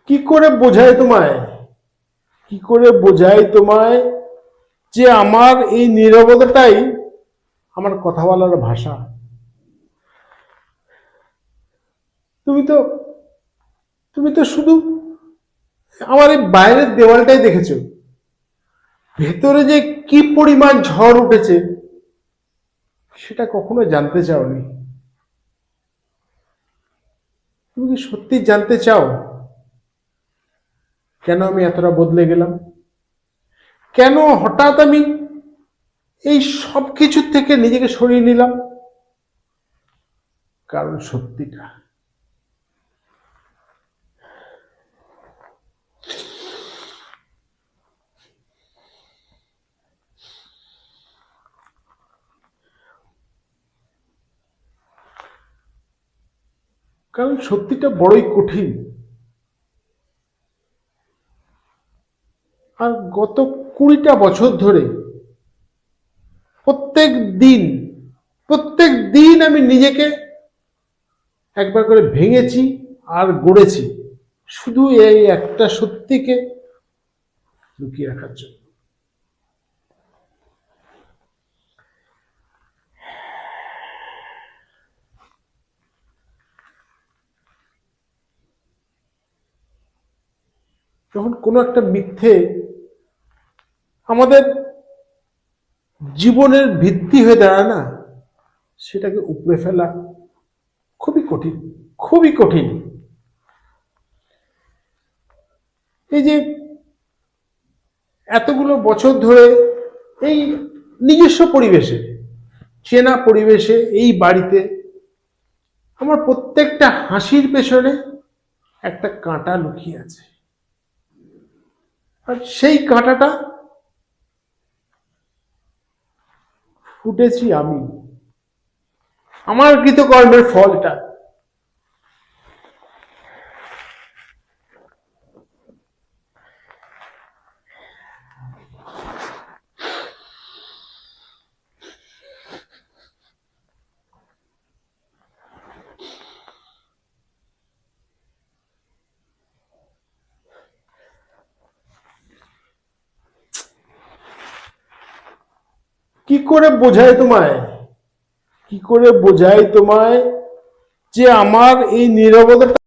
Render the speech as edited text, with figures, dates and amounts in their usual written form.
কি করে বোঝাই তোমায়, কি করে বোঝাই তোমায় যে আমার এই নীরবতাটাই আমার কথা বলার ভাষা। তুমি তো তুমি তো শুধু আমার এই বাইরের দেওয়ালটাই দেখেছো, ভেতরে যে কি পরিমাণ ঝড় উঠেছে সেটা কখনো জানতে চাওনি। তুমি কি সত্যি জানতে চাও কেন আমি এতটা বদলে গেলাম? কেন হঠাৎ আমি এই সব কিছুর থেকে নিজেকে সরিয়ে নিলাম? কারণ সত্যিটা। কারণ সত্যিটা বড়ই কঠিন। আর গত 20টা বছর ধরে প্রত্যেক দিন প্রত্যেক দিন আমি নিজেকে একবার করে ভেঙেছি আর গড়েছি, শুধু এই একটা সত্যিকে লুকিয়ে রাখার জন্য। যখন কোনো একটা মিথ্যে আমাদের জীবনের ভিত্তি হয়ে দাঁড়ায় না, সেটাকে উপড়ে ফেলা খুবই কঠিন, খুবই কঠিন। এই যে এতগুলো বছর ধরে এই নিজস্ব পরিবেশে, চেনা পরিবেশে, এই বাড়িতে আমার প্রত্যেকটা হাসির পেছনে একটা কাঁটা লুকিয়ে আছে। আর সেই কাঁটাটা ফুটেছি আমি, আমার কৃতকর্মের ফলটা। কি করে বোঝাই তোমায়, কি করে বোঝাই তোমায় যে আমার এই নীরবতাটা